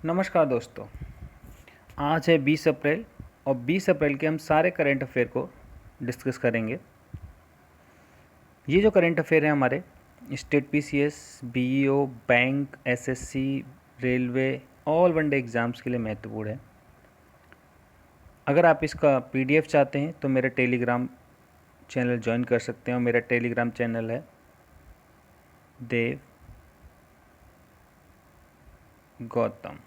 नमस्कार दोस्तों। आज है 20 अप्रैल और 20 अप्रैल के हम सारे करंट अफेयर को डिस्कस करेंगे। ये जो करंट अफेयर है हमारे state PCS, BEO, bank, SSC, railway, all one day exams के लिए महत्वपूर्ण है। अगर आप इसका पीडीएफ चाहते हैं तो मेरा टेलीग्राम चैनल ज्वाइन कर सकते हैं और मेरा टेलीग्राम चैनल है देव गौतम।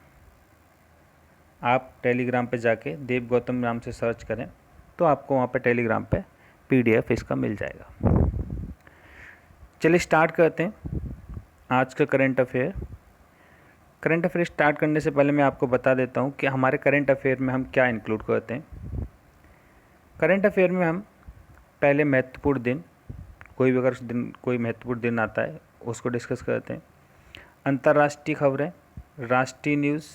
आप टेलीग्राम पे जाके देव गौतम नाम से सर्च करें तो आपको वहाँ पे टेलीग्राम पे पीडीएफ इसका मिल जाएगा। चलिए स्टार्ट करते हैं आज का current affair. Current affair start करने से पहले मैं आपको बता देता हूँ कि हमारे करंट अफेयर में हम क्या इंक्लूड करते हैं। करंट अफेयर में हम पहले महत्वपूर्ण दिन, कोई भी अगर कोई महत्वपूर्ण दिन आता है उसको डिस्कस करते हैं। अंतर्राष्ट्रीय खबरें, राष्ट्रीय न्यूज़,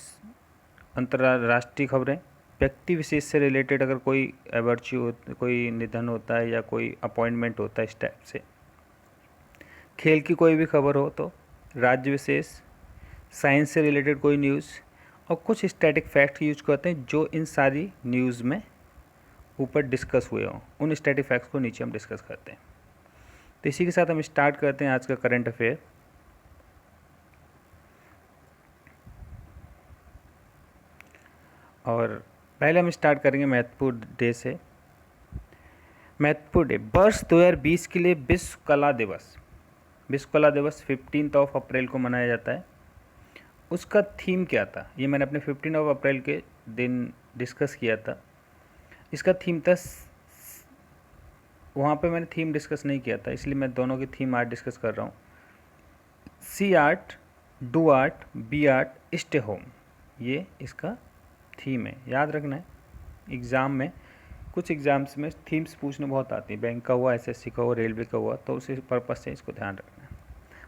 अंतर्राष्ट्रीय खबरें, व्यक्ति विशेष से रिलेटेड अगर कोई एवर्च्यू, कोई निधन होता है या कोई अपॉइंटमेंट होता है इस टाइप से, खेल की कोई भी खबर हो तो, राज्य विशेष, साइंस से रिलेटेड कोई न्यूज़ और कुछ स्टैटिक फैक्ट यूज करते हैं जो इन सारी न्यूज़ में ऊपर डिस्कस हुए हों। उन स्टैटिक फैक्ट्स को नीचे हम डिस्कस करते हैं। तो इसी के साथ हम स्टार्ट करते हैं आज का करंट अफेयर। और पहले हम स्टार्ट करेंगे महत्वपूर्ण डे से। महत्वपूर्ण डे वर्ष 2020 के लिए विश्व कला दिवस। विश्व कला दिवस 15 अप्रैल को मनाया जाता है। उसका थीम क्या था ये मैंने अपने 15 अप्रैल के दिन डिस्कस किया था। इसका थीम था, वहाँ पे मैंने थीम डिस्कस नहीं किया था इसलिए मैं दोनों की थीम आज डिस्कस कर रहा हूँ। See art, do art, be art, stay home, ये इसका थीम है। याद रखना है, एग्ज़ाम में कुछ एग्ज़ाम्स में थीम्स पूछने बहुत आती हैं। बैंक का हुआ, एसएससी का हुआ, रेलवे का हुआ, तो उसी पर्पज़ से इसको ध्यान रखना है।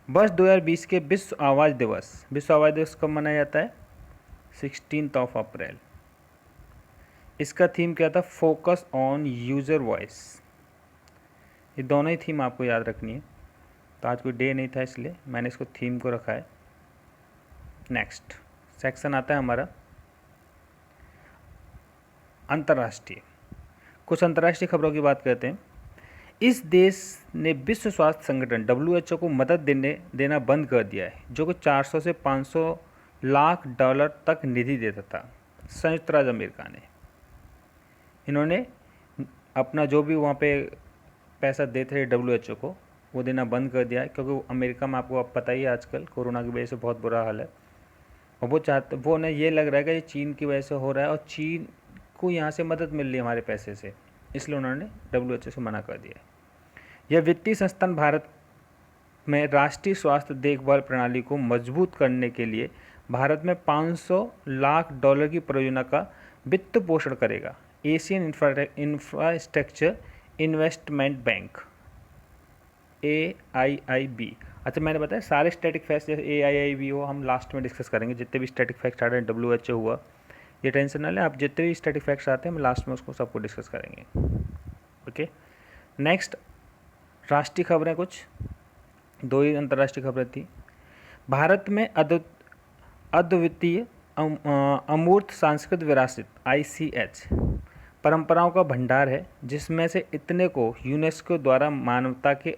वर्ष 2020 के विश्व आवाज़ दिवस। विश्व आवाज़ दिवस कब मनाया जाता है? 16 अप्रैल। इसका थीम क्या था? Focus on user voice. ये दोनों ही थीम आपको याद रखनी है। तो आज कोई डे नहीं था इसलिए मैंने इसको थीम को रखा है। नेक्स्ट सेक्शन आता है हमारा अंतर्राष्ट्रीय। कुछ अंतर्राष्ट्रीय खबरों की बात करते हैं। इस देश ने विश्व स्वास्थ्य संगठन WHO को मदद देना बंद कर दिया है, जो कि 400 से 500 लाख डॉलर तक निधि देता था। संयुक्त राज्य अमेरिका ने, इन्होंने अपना जो भी वहाँ पे पैसा देते थे WHO को, वो देना बंद कर दिया है, क्योंकि अमेरिका में आपको अब पता ही है आजकल कोरोना की वजह से बहुत बुरा हाल है। और वो उन्हें ये लग रहा है कि ये चीन की वजह से हो रहा है और चीन को यहाँ से मदद मिल रही है हमारे पैसे से, इसलिए उन्होंने WHO से मना कर दिया है। यह वित्तीय संस्थान भारत में राष्ट्रीय स्वास्थ्य देखभाल प्रणाली को मजबूत करने के लिए भारत में 500 लाख डॉलर की परियोजना का वित्त पोषण करेगा। Asian infrastructure investment bank, AIIB। अच्छा, मैंने बताया सारे स्टैटिक फैक्ट्स जैसे AIIB हो हम लास्ट में डिस्कस करेंगे। जितने भी स्टैटिक फैक्ट्स आ रहे हैं, WHO हुआ, ये टेंशन ना लें आप। जितने भी स्टैटिक फैक्ट्स आते हैं हम लास्ट में उसको सबको डिस्कस करेंगे। ओके, नेक्स्ट राष्ट्रीय खबरें। कुछ दो ही अंतर्राष्ट्रीय खबरें थी। भारत में अद्वितीय अमूर्त सांस्कृतिक विरासत ICH परंपराओं का भंडार है, जिसमें से इतने को यूनेस्को द्वारा मानवता के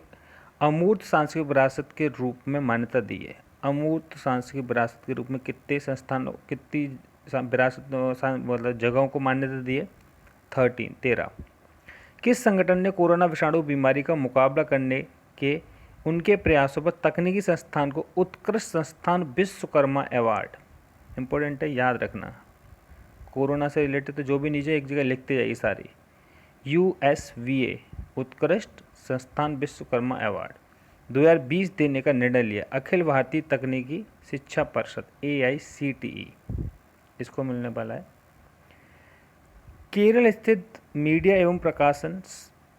अमूर्त सांस्कृतिक विरासत के रूप में मान्यता दी है। अमूर्त सांस्कृतिक विरासत के रूप में कितनी विरासत मतलब जगहों को मान्यता दी है? 13। किस संगठन ने कोरोना विषाणु बीमारी का मुकाबला करने के उनके प्रयासों पर तकनीकी संस्थान को उत्कृष्ट संस्थान विश्वकर्मा अवार्ड? इम्पोर्टेंट है, याद रखना। कोरोना से रिलेटेड तो जो भी नीचे एक जगह लिखते जाइए सारी। USVA उत्कृष्ट संस्थान विश्वकर्मा अवार्ड 2020 देने का निर्णय लिया अखिल भारतीय तकनीकी शिक्षा परिषद AICTE, इसको मिलने वाला है। केरल स्थित मीडिया एवं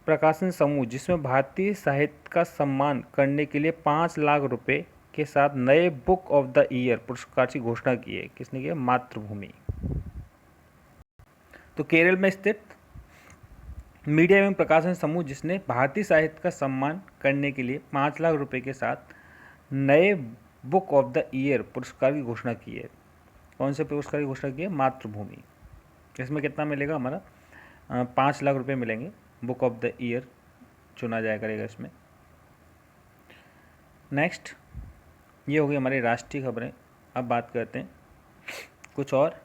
प्रकाशन समूह, जिसमें भारतीय साहित्य का सम्मान करने के लिए 5 लाख रुपए के साथ नए बुक ऑफ द ईयर पुरस्कार की घोषणा की है। किसने किया? मातृभूमि। तो केरल में स्थित मीडिया एवं प्रकाशन समूह, जिसने भारतीय साहित्य का सम्मान करने के लिए 5 लाख रुपए के साथ नए बुक ऑफ द ईयर पुरस्कार की घोषणा की है। कौन से पुरस्कार की घोषणा की है? मातृभूमि। इसमें कितना मिलेगा हमारा? 5 लाख रुपए मिलेंगे। बुक ऑफ द ईयर चुना जाया करेगा इसमें। नेक्स्ट, ये हो गई हमारी राष्ट्रीय खबरें। अब बात करते हैं कुछ और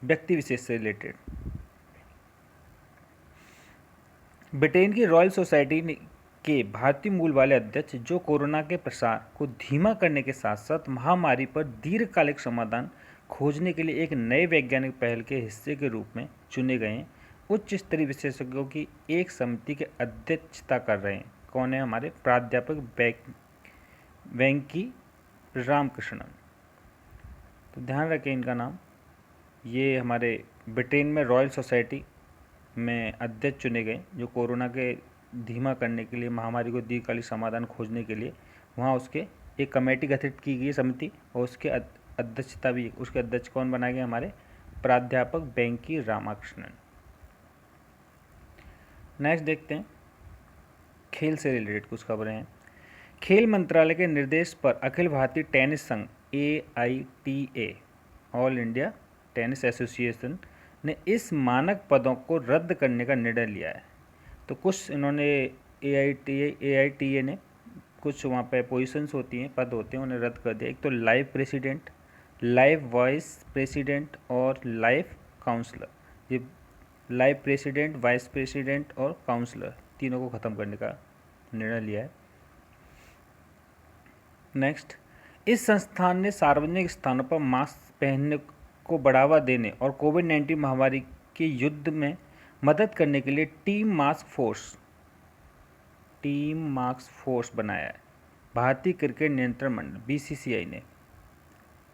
व्यक्ति विशेष से रिलेटेड। ब्रिटेन की रॉयल सोसाइटी के भारतीय मूल वाले अध्यक्ष, जो कोरोना के प्रसार को धीमा करने के साथ साथ महामारी पर दीर्घकालिक समाधान खोजने के लिए एक नए वैज्ञानिक पहल के हिस्से के रूप में चुने गए हैं, उच्च स्तरीय विशेषज्ञों की एक समिति की अध्यक्षता कर रहे हैं। कौन है? हमारे प्राध्यापक वेंकी रामकृष्णन। तो ध्यान रखें इनका नाम। ये हमारे ब्रिटेन में रॉयल सोसाइटी में अध्यक्ष चुने गए, जो कोरोना के धीमा करने के लिए, महामारी को दीर्घकालिक समाधान खोजने के लिए वहाँ उसके एक कमेटी गठित की गई समिति, और उसके अध्यक्षता भी, उसके अध्यक्ष कौन बनाए गए? हमारे प्राध्यापक वेंकी रामकृष्णन। नेक्स्ट देखते हैं खेल से रिलेटेड कुछ खबरें हैं। खेल मंत्रालय के निर्देश पर अखिल भारतीय टेनिस संघ AITA, all India tennis association, ने इस मानक पदों को रद्द करने का निर्णय लिया है। तो कुछ इन्होंने AITA ने कुछ वहाँ पे पोजीशंस होती हैं, पद होते हैं, उन्हें रद्द कर दिया। एक तो live president, live vice president और लाइव काउंसलर। ये लाइव प्रेसिडेंट, वाइस प्रेसिडेंट और काउंसलर तीनों को ख़त्म करने का निर्णय लिया है। नेक्स्ट, इस संस्थान ने सार्वजनिक स्थानों पर मास्क पहनने को बढ़ावा देने और कोविड-19 महामारी के युद्ध में मदद करने के लिए टीम मास्क फोर्स बनाया है। भारतीय क्रिकेट नियंत्रण मंडल BCCI ने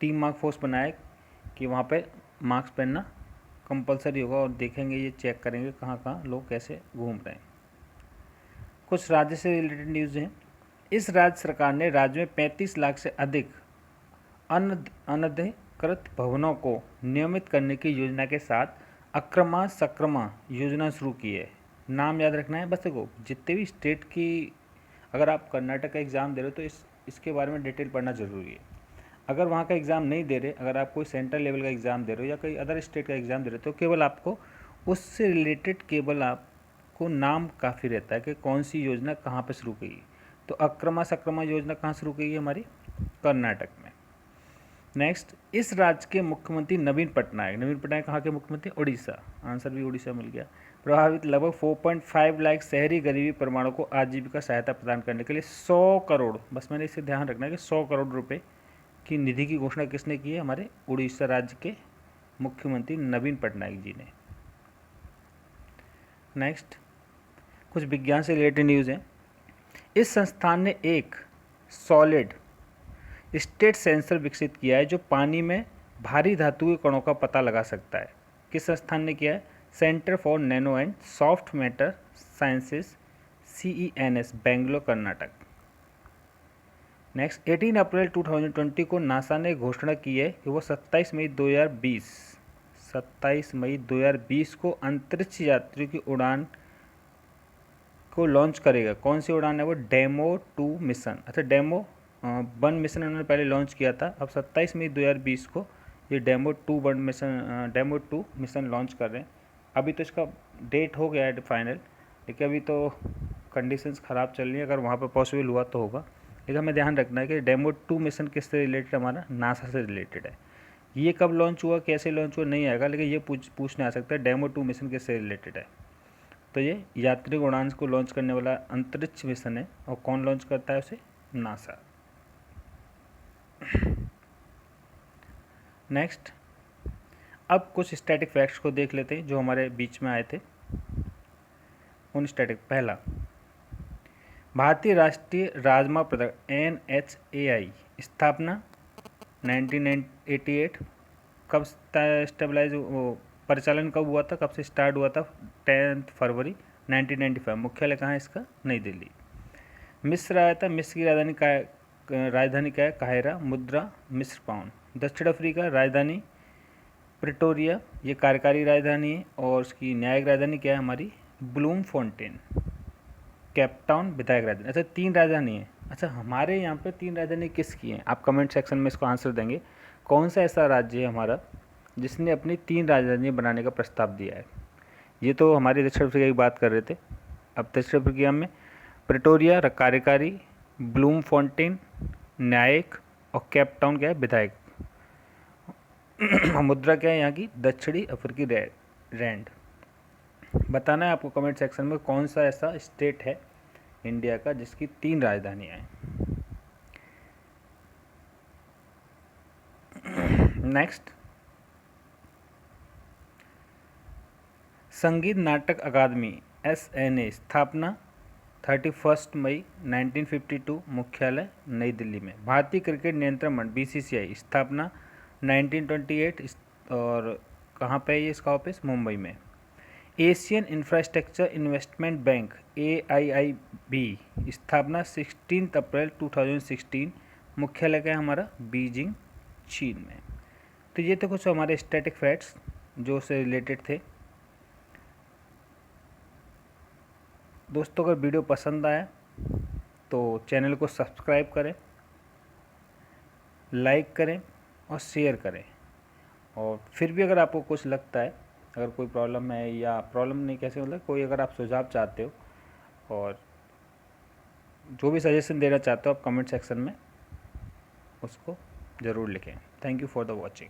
टीम मास्क फोर्स बनाया कि वहाँ पे मास्क पहनना कंपलसरी होगा, और देखेंगे, ये चेक करेंगे कहाँ कहाँ लोग कैसे घूम रहे हैं। कुछ राज्य से रिलेटेड न्यूज़ हैं। इस राज्य सरकार ने राज्य में 35 लाख से अधिक अनधिकृत भवनों को नियमित करने की योजना के साथ अक्रमा सक्रमा योजना शुरू की है। नाम याद रखना है बस। देखो, जितने भी स्टेट की, अगर आप कर्नाटक का एग्ज़ाम दे रहे हो तो इसके बारे में डिटेल पढ़ना ज़रूरी है। अगर वहाँ का एग्ज़ाम नहीं दे रहे, अगर आप कोई सेंट्रल लेवल का एग्ज़ाम दे रहे हो या कोई अदर स्टेट का एग्ज़ाम दे रहे हो, तो केवल आपको उससे रिलेटेड केवल आपको नाम काफ़ी रहता है कि कौन सी योजना कहाँ पर शुरू की। तो अक्रमा सक्रमा योजना कहाँ शुरू की है? हमारी कर्नाटक में। नेक्स्ट, इस राज्य के मुख्यमंत्री नवीन पटनायक कहाँ के मुख्यमंत्री? उड़ीसा। आंसर भी उड़ीसा मिल गया। प्रभावित लगभग 4.5 लाख शहरी गरीबी प्रमाणों को आजीविका सहायता प्रदान करने के लिए 100 करोड़, बस मैंने इसे ध्यान रखना है कि 100 करोड़ रुपए की निधि की घोषणा किसने की है? हमारे उड़ीसा राज्य के मुख्यमंत्री नवीन पटनायक जी ने। नेक्स्ट, कुछ विज्ञान से रिलेटेड न्यूज़ हैं। इस संस्थान ने एक सॉलिड स्टेट सेंसर विकसित किया है जो पानी में भारी धातु के कणों का पता लगा सकता है। किस संस्थान ने किया है? Centre for nano and soft matter sciences, CENS, Bangalore, Karnataka. Next, 18 अप्रैल 2020 को नासा ने घोषणा की है कि वो 27 मई 2020 को अंतरिक्ष यात्रियों की उड़ान को लॉन्च करेगा। कौन सी उड़ान है वो? Demo 2 mission. अच्छा, डेमो 1 मिशन उन्होंने पहले लॉन्च किया था, अब 27 मई 2020 को ये डेमो 2 मिशन लॉन्च कर रहे हैं। अभी तो इसका डेट हो गया है फाइनल, लेकिन अभी तो कंडीशंस ख़राब चल रही है। अगर वहाँ पर पॉसिबल हुआ तो होगा, लेकिन हमें ध्यान रखना है कि डेमो 2 मिशन किससे रिलेटेड? हमारा नासा से रिलेटेड है। ये कब लॉन्च हुआ, कैसे लॉन्च हुआ नहीं आएगा, लेकिन ये पूछने आ सकता है डेमो 2 मिशन किससे रिलेटेड है। तो ये यात्री उड़ान को लॉन्च करने वाला अंतरिक्ष मिशन है, और कौन लॉन्च करता है उसे? नासा। नेक्स्ट, अब कुछ स्टैटिक फैक्ट्स को देख लेते हैं जो हमारे बीच में आए थे उन स्टैटिक। पहला, भारतीय राष्ट्रीय राजमार्ग प्राधिकरण NHAI स्थापना 1988। कब स्टेबलाइज परिचालन कब हुआ था, कब से स्टार्ट हुआ था? 10 फरवरी 1995। मुख्यालय कहाँ है इसका? नई दिल्ली। मिस्र आया था, मिस्र की राजधानी क्या है? काहिरा। मुद्रा मिस्र पाउंड। दक्षिण अफ्रीका, राजधानी प्रिटोरिया, ये कार्यकारी राजधानी है, और उसकी न्यायिक राजधानी क्या है? हमारी ब्लूमफोंटेन। कैपटाउन विधायक राजधानी। अच्छा, 3 राजधानी है। अच्छा, हमारे यहाँ पे 3 राजधानी किसकी हैं? आप कमेंट सेक्शन में इसको आंसर देंगे। कौन सा ऐसा राज्य है हमारा जिसने अपनी 3 राजधानियाँ बनाने का प्रस्ताव दिया है। ये तो हमारी दक्षिण अफ्रीका की बात कर रहे थे। अब दक्षिण अफ्रीका में प्रिटोरिया कार्यकारी, ब्लूमफॉन्टेन न्यायिक और केप टाउन क्या है विधायक। मुद्रा क्या है यहाँ की दक्षिणी अफ्रीकी रैंड। बताना है आपको कमेंट सेक्शन में कौन सा ऐसा स्टेट है इंडिया का जिसकी 3 राजधानियाँ हैं। नेक्स्ट, संगीत नाटक अकादमी SNA स्थापना 31 मई 1952, मुख्यालय नई दिल्ली में। भारतीय क्रिकेट नियंत्रण मंडल BCCI स्थापना 1928 और कहाँ पे है ये इसका ऑफिस मुंबई में। Asian infrastructure investment bank AIIB स्थापना 16 अप्रैल 2016, मुख्यालय क्या है हमारा बीजिंग चीन में। तो ये थे कुछ हमारे स्टैटिक फैक्ट्स जो से रिलेटेड थे। दोस्तों अगर वीडियो पसंद आया तो चैनल को सब्सक्राइब करें, लाइक करें और शेयर करें। और फिर भी अगर आपको कुछ लगता है, अगर कोई प्रॉब्लम है या प्रॉब्लम नहीं कैसे मतलब कोई अगर आप सुझाव चाहते हो और जो भी सजेशन देना चाहते हो आप कमेंट सेक्शन में उसको ज़रूर लिखें। Thank you for the watching.